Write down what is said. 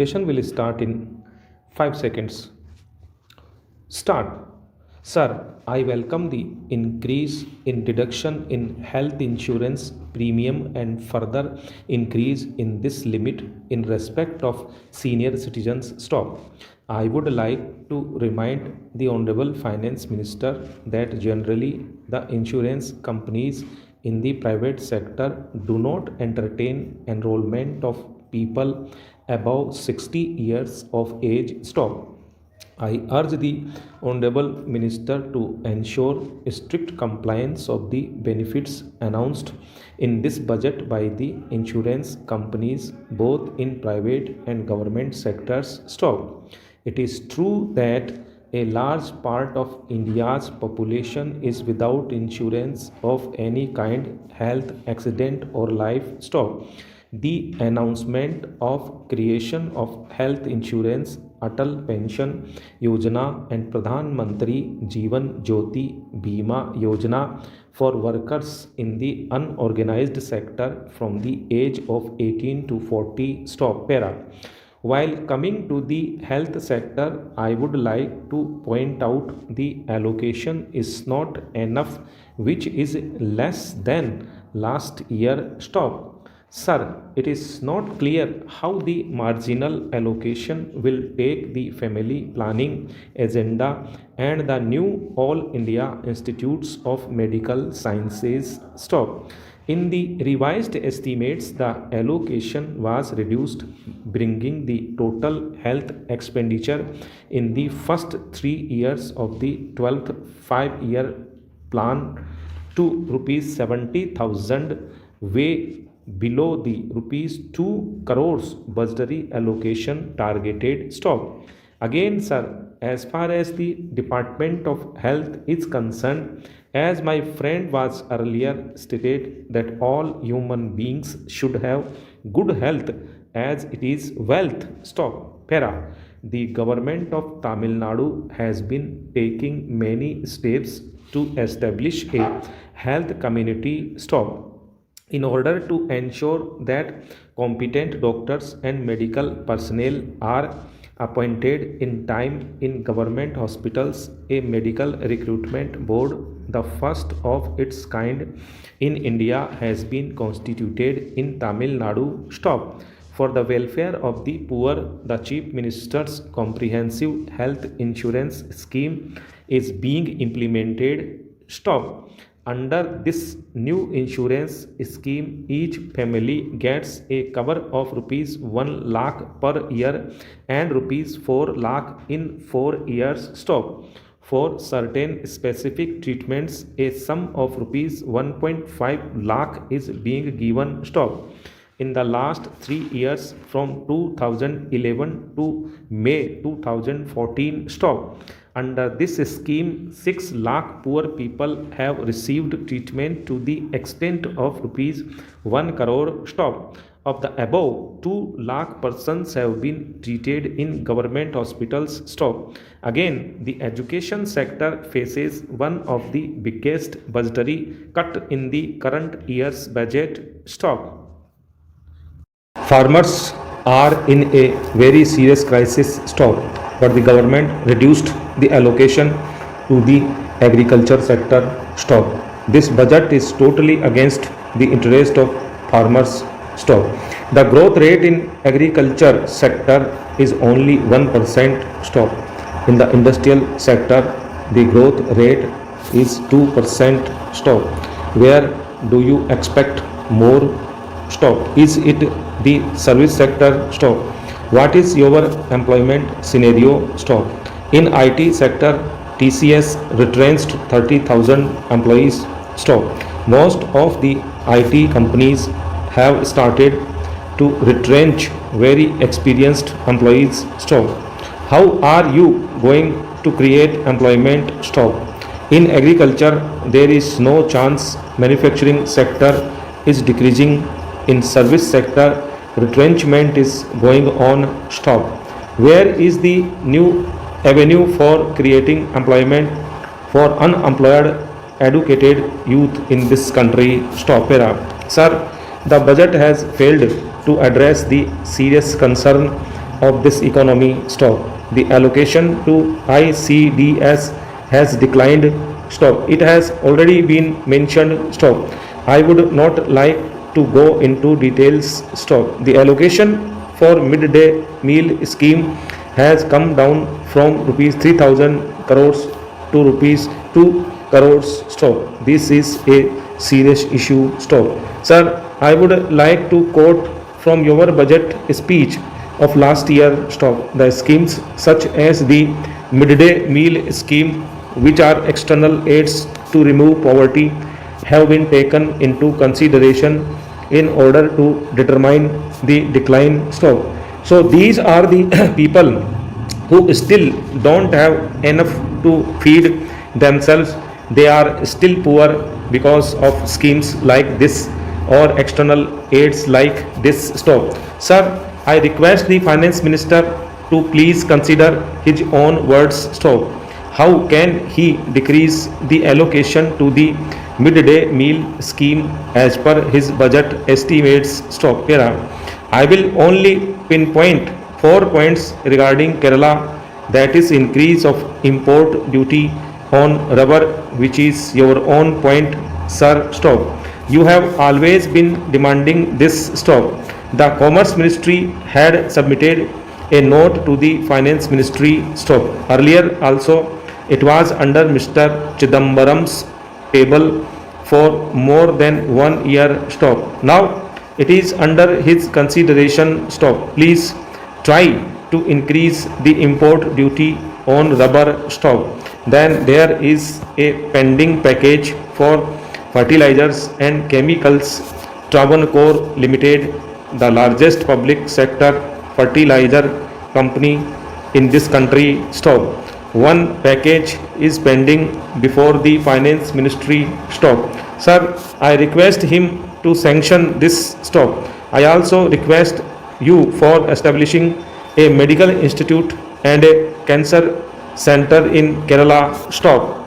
Session will start in 5 seconds. Start. Sir, I welcome the increase in deduction in health insurance premium and further increase in this limit in respect of senior citizens stock. I would like to remind the Honorable Finance Minister that generally the insurance companies in the private sector do not entertain enrollment of people above 60 years of age stop. I urge the Honorable Minister to ensure strict compliance of the benefits announced in this budget by the insurance companies both in private and government sectors. Stop. It is true that a large part of India's population is without insurance of any kind, health, accident, or livestock. The announcement of creation of health insurance, Atal Pension Yojana and Pradhan Mantri Jeevan Jyoti Bima Yojana for workers in the unorganized sector from the age of 18 to 40 stop para. While coming to the health sector, I would like to point out the allocation is not enough, which is less than last year stop. Sir, it is not clear how the marginal allocation will take the family planning agenda and the new All India Institutes of Medical Sciences stop. In the revised estimates, the allocation was reduced, bringing the total health expenditure in the first 3 years of the 12th 5 year plan to rupees 70,000, way below the rupees 2 crores budgetary allocation targeted stop. Again, sir, as far as the Department of Health is concerned, as my friend was earlier stated that all human beings should have good health as it is wealth. Stop. Para. The government of Tamil Nadu has been taking many steps to establish a health community. Stop. In order to ensure that competent doctors and medical personnel are appointed in time in government hospitals, a medical recruitment board, the first of its kind in India, has been constituted in Tamil Nadu. Stop. For the welfare of the poor, the Chief Minister's comprehensive health insurance scheme is being implemented. Stop. Under this new insurance scheme, each family gets a cover of rupees 1 lakh per year and rupees 4 lakh in 4 years. Stop. For certain specific treatments, a sum of rupees 1.5 lakh is being given. Stop. In the last 3 years from 2011 to May 2014, stop. Under this scheme, 6 lakh poor people have received treatment to the extent of rupees 1 crore. Stop. Of the above, 2 lakh persons have been treated in government hospitals. Stop. Again, the education sector faces one of the biggest budgetary cut in the current year's budget. Stop. Farmers are in a very serious crisis. Stop. But the government reduced the allocation to the agriculture sector. Stop. This budget is totally against the interest of farmers. Stop. The growth rate in agriculture sector is only 1%. Stop. In the industrial sector, the growth rate is 2%. Stop. Where do you expect more? Stop. Is it the service sector? Stop. What is your employment scenario? Stop. In IT sector, TCS retrenched 30,000 employees. Stop. Most of the IT companies have started to retrench very experienced employees. Stop. How are you going to create employment? Stop. In agriculture, there is no chance. Manufacturing sector is decreasing. In service sector, retrenchment is going on. Stop. Where is the new avenue for creating employment for unemployed educated youth in this country? Stop. Sir, the budget has failed to address the serious concern of this economy. Stop. The allocation to ICDS has declined. Stop. It has already been mentioned. Stop. I would not like to go into details. Stop. The allocation for midday meal scheme has come down from rupees 3000 crores to rupees 2 crores. Stop. This is a serious issue. Stop. Sir, I would like to quote from your budget speech of last year. Stop. The schemes such as the midday meal scheme, which are external aids to remove poverty, have been taken into consideration in order to determine the decline. Stop. So these are the people who still don't have enough to feed themselves. They are still poor because of schemes like this or external aids like this. Stop. Sir, I request the finance minister to please consider his own words. Stop. How can he decrease the allocation to the midday meal scheme as per his budget estimates? Stop. Here I will only pinpoint 4 points regarding Kerala, that is increase of import duty on rubber, which is your own point. Sir, stop. You have always been demanding this. Stop. The Commerce Ministry had submitted a note to the Finance Ministry. Stop. Earlier also it was under Mr. Chidambaram's table for more than 1 year. Stop. Now it is under his consideration. Stop. Please try to increase the import duty on rubber. Stop. Then there is a pending package for fertilizers and chemicals. Travancore Limited, the largest public sector fertilizer company in this country. Stop. One package is pending before the finance ministry. Stop. Sir, I request him to sanction this. Stop. I also request you for establishing a medical institute and a cancer center in Kerala. Stop.